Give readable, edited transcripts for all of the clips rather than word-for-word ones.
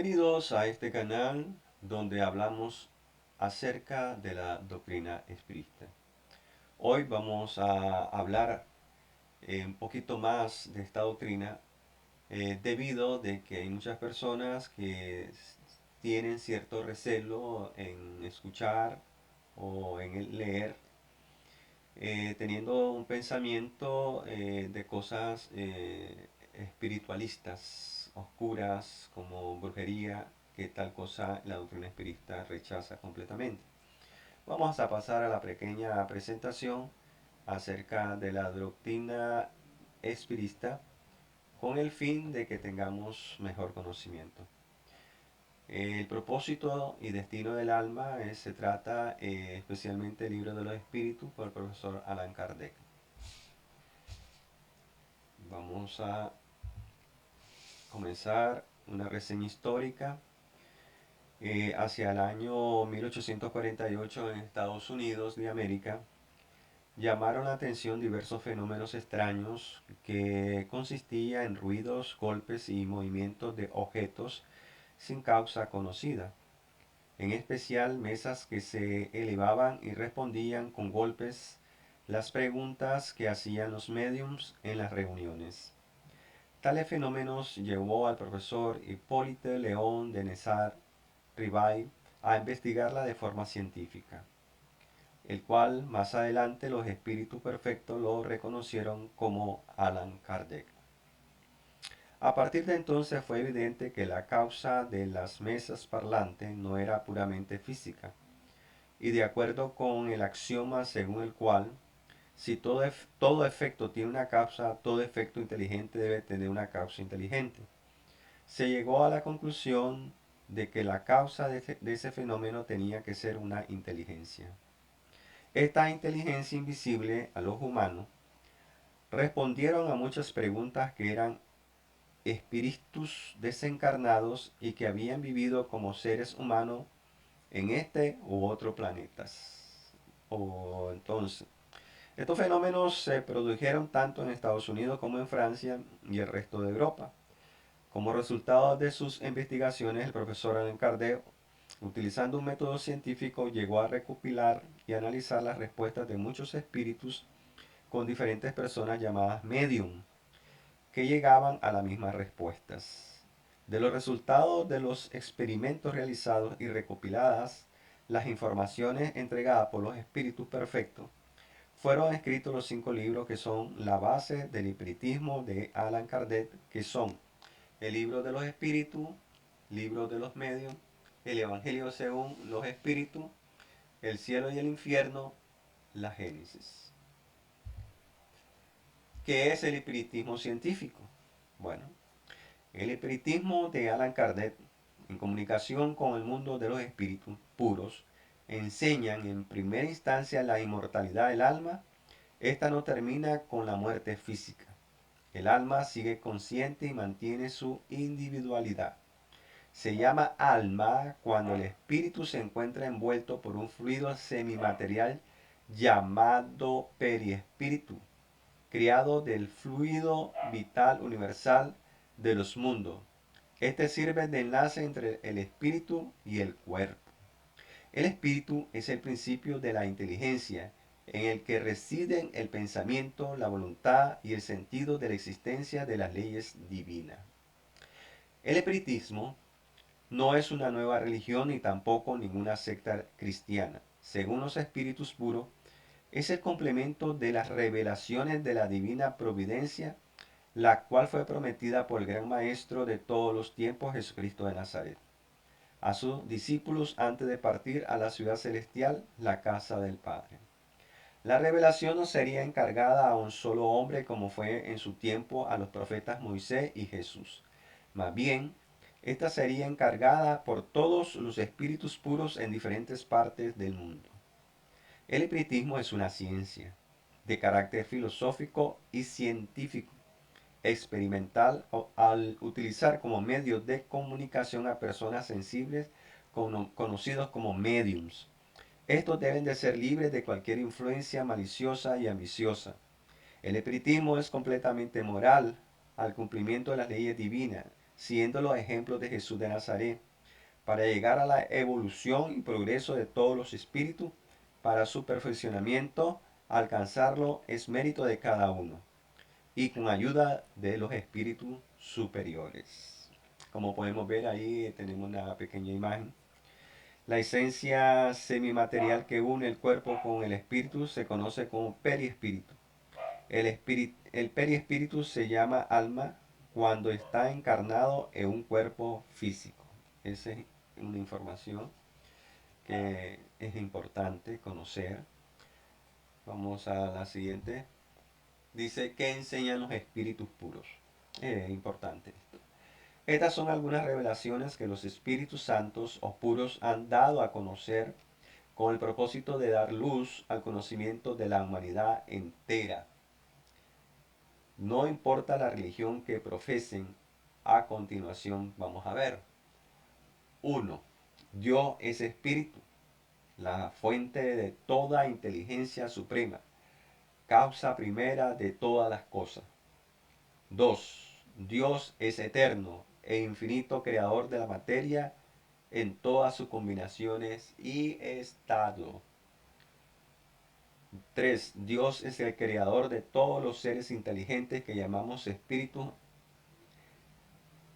Bienvenidos a este canal donde hablamos acerca de la doctrina espiritista. Hoy vamos a hablar un poquito más de esta doctrina debido de que hay muchas personas que tienen cierto recelo en escuchar o en leer teniendo un pensamiento de cosas espiritualistas, oscuras, como brujería, que tal cosa la doctrina espiritualista rechaza completamente. Vamos a pasar a la pequeña presentación acerca de la doctrina espiritista con el fin de que tengamos mejor conocimiento. El propósito y destino del alma se trata especialmente del libro de los espíritus por el profesor Allan Kardec. Vamos a comenzar una reseña histórica. Hacia el año 1848 en Estados Unidos de América llamaron la atención diversos fenómenos extraños que consistían en ruidos, golpes y movimientos de objetos sin causa conocida. En especial mesas que se elevaban y respondían con golpes las preguntas que hacían los médiums en las reuniones. Tales fenómenos llevó al profesor Hipólite León de Nezar Ribay a investigarla de forma científica, el cual más adelante los espíritus perfectos lo reconocieron como Allan Kardec. A partir de entonces fue evidente que la causa de las mesas parlantes no era puramente física, y de acuerdo con el axioma según el cual si todo efecto tiene una causa, todo efecto inteligente debe tener una causa inteligente, se llegó a la conclusión de que la causa de ese fenómeno tenía que ser una inteligencia. Esta inteligencia invisible a los humanos respondieron a muchas preguntas que eran espíritus desencarnados y que habían vivido como seres humanos en este u otro planetas. Entonces, estos fenómenos se produjeron tanto en Estados Unidos como en Francia y el resto de Europa. Como resultado de sus investigaciones, el profesor Allan Kardec, utilizando un método científico, llegó a recopilar y analizar las respuestas de muchos espíritus con diferentes personas llamadas medium, que llegaban a las mismas respuestas. De los resultados de los experimentos realizados y recopiladas las informaciones entregadas por los espíritus perfectos, fueron escritos los 5 libros que son la base del espiritismo de Allan Kardec, que son el libro de los espíritus, libro de los medios, el Evangelio según los espíritus, el cielo y el infierno, la Génesis. ¿Qué es el espiritismo científico? Bueno, el espiritismo de Allan Kardec, en comunicación con el mundo de los espíritus puros, enseñan en primera instancia la inmortalidad del alma. Esta no termina con la muerte física. El alma sigue consciente y mantiene su individualidad. Se llama alma cuando el espíritu se encuentra envuelto por un fluido semimaterial llamado periespíritu, criado del fluido vital universal de los mundos. Este sirve de enlace entre el espíritu y el cuerpo. El espíritu es el principio de la inteligencia, en el que residen el pensamiento, la voluntad y el sentido de la existencia de las leyes divinas. El espiritismo no es una nueva religión ni tampoco ninguna secta cristiana. Según los espíritus puros, es el complemento de las revelaciones de la divina providencia, la cual fue prometida por el gran maestro de todos los tiempos, Jesucristo de Nazaret, a sus discípulos antes de partir a la ciudad celestial, la casa del Padre. La revelación no sería encargada a un solo hombre como fue en su tiempo a los profetas Moisés y Jesús. Más bien, esta sería encargada por todos los espíritus puros en diferentes partes del mundo. El espiritismo es una ciencia de carácter filosófico y científico, experimental al utilizar como medio de comunicación a personas sensibles conocidos como mediums. Estos deben de ser libres de cualquier influencia maliciosa y ambiciosa. El espiritismo es completamente moral al cumplimiento de las leyes divinas. siguiendo los ejemplos de Jesús de Nazaret, para llegar a la evolución y progreso de todos los espíritus, para su perfeccionamiento, alcanzarlo es mérito de cada uno, y con ayuda de los espíritus superiores. Como podemos ver ahí tenemos una pequeña imagen. La esencia semimaterial que une el cuerpo con el espíritu se conoce como periespíritu. El periespíritu se llama alma cuando está encarnado en un cuerpo físico. Esa es una información que es importante conocer. Vamos a la siguiente. Dice que enseñan los espíritus puros. Es importante esto. Estas son algunas revelaciones que los espíritus santos o puros han dado a conocer con el propósito de dar luz al conocimiento de la humanidad entera. No importa la religión que profesen, a continuación vamos a ver. 1. Dios es espíritu, la fuente de toda inteligencia suprema, causa primera de todas las cosas. 2. Dios es eterno e infinito creador de la materia en todas sus combinaciones y estado. 3. Dios es el creador de todos los seres inteligentes que llamamos espíritus,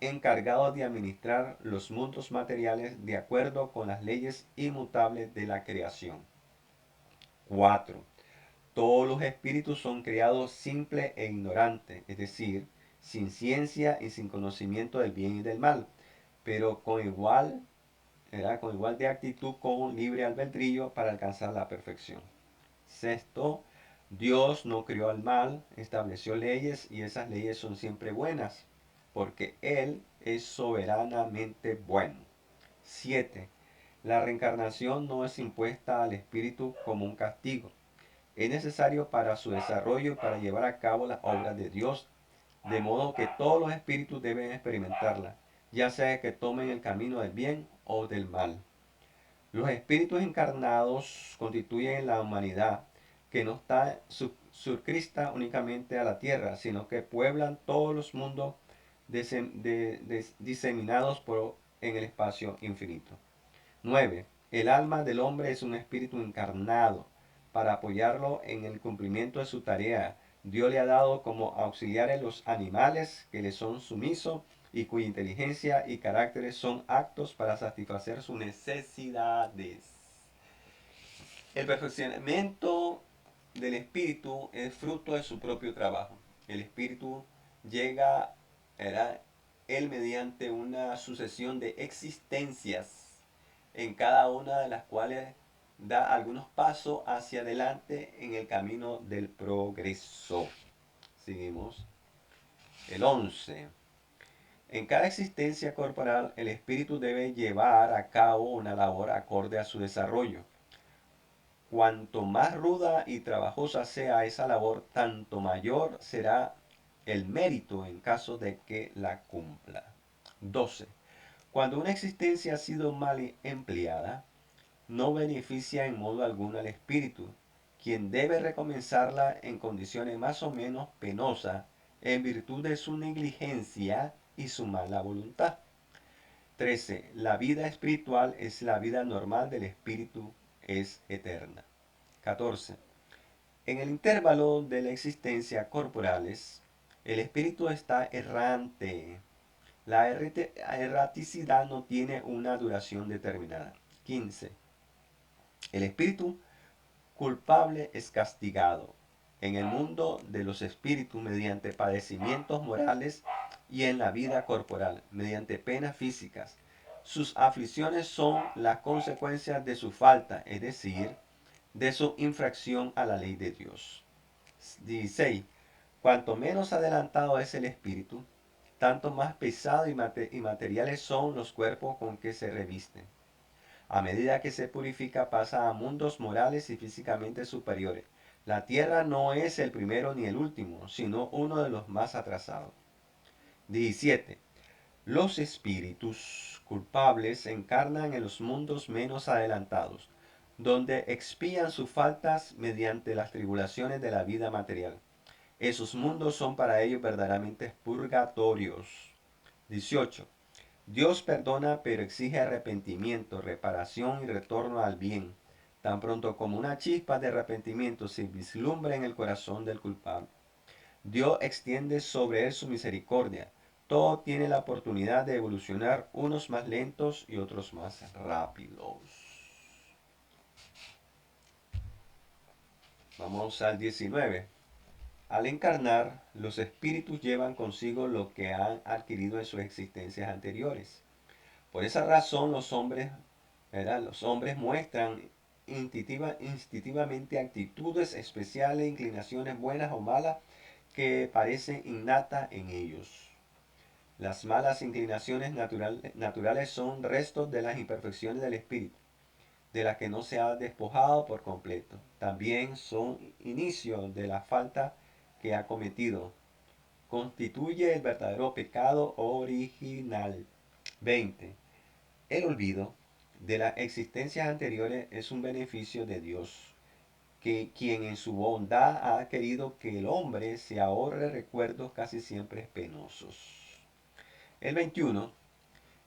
encargados de administrar los mundos materiales de acuerdo con las leyes inmutables de la creación. 4. Todos los espíritus son creados simples e ignorantes, es decir, sin ciencia y sin conocimiento del bien y del mal, pero con igual de actitud con libre albedrío para alcanzar la perfección. 6. Dios no creó al mal, estableció leyes y esas leyes son siempre buenas, porque Él es soberanamente bueno. 7. La reencarnación no es impuesta al espíritu como un castigo. Es necesario para su desarrollo y para llevar a cabo las obras de Dios, de modo que todos los espíritus deben experimentarla, ya sea que tomen el camino del bien o del mal. Los espíritus encarnados constituyen la humanidad, que no está suscrita únicamente a la tierra, sino que pueblan todos los mundos diseminados en el espacio infinito. 9. El alma del hombre es un espíritu encarnado. Para apoyarlo en el cumplimiento de su tarea, Dios le ha dado como auxiliares los animales que le son sumisos y cuya inteligencia y caracteres son aptos para satisfacer sus necesidades. El perfeccionamiento del espíritu es fruto de su propio trabajo. El espíritu llega, era él mediante una sucesión de existencias, en cada una de las cuales da algunos pasos hacia adelante en el camino del progreso. Seguimos. El 11. En cada existencia corporal, el espíritu debe llevar a cabo una labor acorde a su desarrollo. Cuanto más ruda y trabajosa sea esa labor, tanto mayor será el mérito en caso de que la cumpla. 12. Cuando una existencia ha sido mal empleada, no beneficia en modo alguno al espíritu, quien debe recomenzarla en condiciones más o menos penosas en virtud de su negligencia y su mala voluntad. 13. La vida espiritual es la vida normal del espíritu, es eterna. 14. En el intervalo de la existencia corporales, el espíritu está errante. La erraticidad no tiene una duración determinada. 15. El espíritu culpable es castigado en el mundo de los espíritus mediante padecimientos morales y en la vida corporal mediante penas físicas. Sus aflicciones son las consecuencias de su falta, es decir, de su infracción a la ley de Dios. 16. Cuanto menos adelantado es el espíritu, tanto más pesados y materiales son los cuerpos con que se revisten. A medida que se purifica, pasa a mundos morales y físicamente superiores. La tierra no es el primero ni el último, sino uno de los más atrasados. 17. Los espíritus culpables encarnan en los mundos menos adelantados, donde expían sus faltas mediante las tribulaciones de la vida material. Esos mundos son para ellos verdaderamente purgatorios. 18. Dios perdona pero exige arrepentimiento, reparación y retorno al bien, tan pronto como una chispa de arrepentimiento se vislumbra en el corazón del culpable. Dios extiende sobre él su misericordia. Todo tiene la oportunidad de evolucionar, unos más lentos y otros más rápidos. Vamos al 19. Al encarnar, los espíritus llevan consigo lo que han adquirido en sus existencias anteriores. Por esa razón los hombres, ¿verdad? Los hombres muestran instintivamente actitudes especiales, inclinaciones buenas o malas que parecen innatas en ellos. Las malas inclinaciones naturales son restos de las imperfecciones del espíritu, de las que no se ha despojado por completo. También son inicio de la falta que ha cometido. Constituye el verdadero pecado original. 20. El olvido de las existencias anteriores es un beneficio de Dios, quien en su bondad ha querido que el hombre se ahorre recuerdos casi siempre penosos. El 21.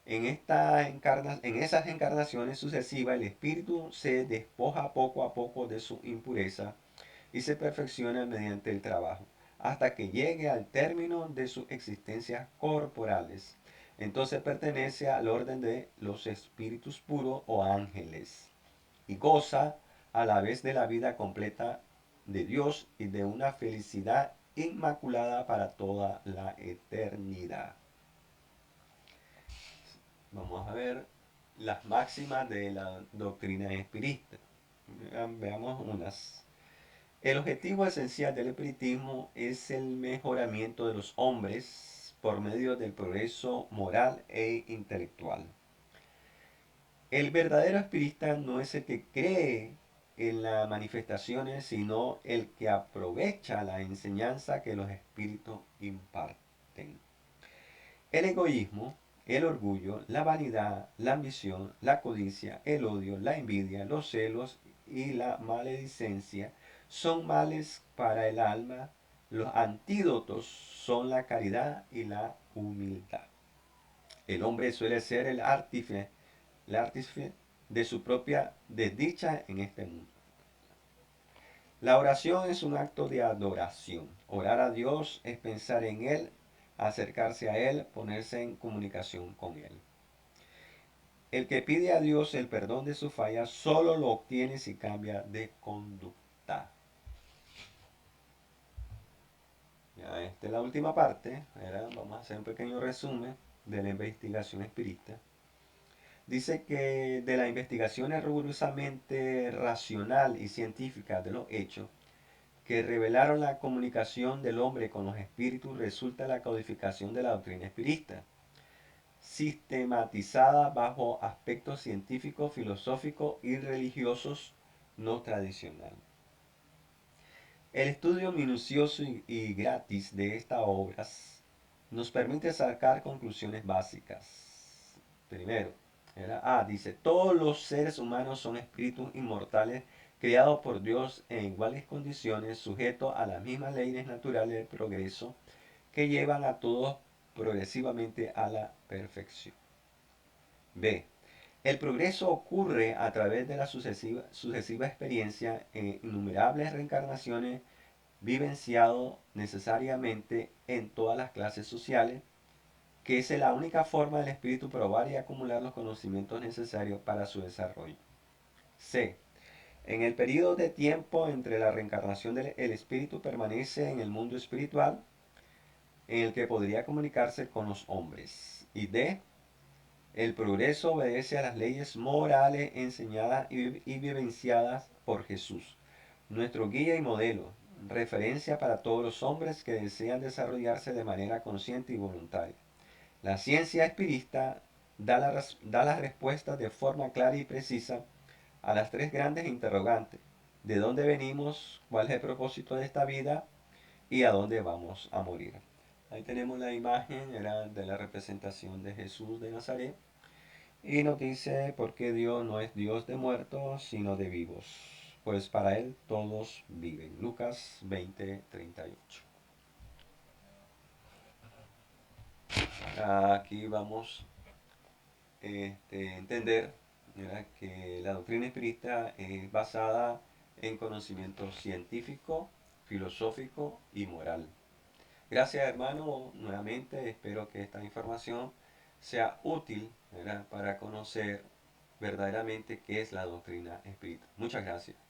En esas encarnaciones sucesivas el espíritu se despoja poco a poco de su impureza y se perfecciona mediante el trabajo, hasta que llegue al término de sus existencias corporales. Entonces pertenece al orden de los espíritus puros o ángeles y goza a la vez de la vida completa de Dios y de una felicidad inmaculada para toda la eternidad. Vamos a ver las máximas de la doctrina espirista. Veamos unas. El objetivo esencial del espiritismo es el mejoramiento de los hombres por medio del progreso moral e intelectual. El verdadero espiritista no es el que cree en las manifestaciones, sino el que aprovecha la enseñanza que los espíritus imparten. El egoísmo, el orgullo, la vanidad, la ambición, la codicia, el odio, la envidia, los celos y la maledicencia son males para el alma. Los antídotos son la caridad y la humildad. El hombre suele ser el artífice de su propia desdicha en este mundo. La oración es un acto de adoración. Orar a Dios es pensar en Él, acercarse a Él, ponerse en comunicación con Él. El que pide a Dios el perdón de su falla solo lo obtiene si cambia de conducta. Ya, esta es la última parte. Vamos a hacer un pequeño resumen de la investigación espírita. Dice que de la investigación rigurosamente racional y científica de los hechos que revelaron la comunicación del hombre con los espíritus resulta la codificación de la doctrina espírita, sistematizada bajo aspectos científicos, filosóficos y religiosos no tradicionales. El estudio minucioso y gratis de estas obras nos permite sacar conclusiones básicas. Primero, dice, todos los seres humanos son espíritus inmortales creados por Dios en iguales condiciones, sujetos a las mismas leyes naturales del progreso que llevan a todos progresivamente a la perfección. B. El progreso ocurre a través de la sucesiva experiencia en innumerables reencarnaciones vivenciado necesariamente en todas las clases sociales, que es la única forma del espíritu probar y acumular los conocimientos necesarios para su desarrollo. C. En el periodo de tiempo entre la reencarnación el espíritu permanece en el mundo espiritual en el que podría comunicarse con los hombres. Y D. El progreso obedece a las leyes morales enseñadas y vivenciadas por Jesús, nuestro guía y modelo, referencia para todos los hombres que desean desarrollarse de manera consciente y voluntaria. La ciencia espirista da las respuestas de forma clara y precisa a las tres grandes interrogantes: ¿de dónde venimos? ¿Cuál es el propósito de esta vida? ¿Y a dónde vamos a morir? Ahí tenemos la imagen de la representación de Jesús de Nazaret y nos dice por qué Dios no es Dios de muertos sino de vivos, pues para Él todos viven. Lucas 20:38. Aquí vamos entender, ¿verdad?, que la doctrina espírita es basada en conocimiento científico, filosófico y moral. Gracias, hermano, nuevamente espero que esta información sea útil, ¿verdad?, para conocer verdaderamente qué es la doctrina espírita. Muchas gracias.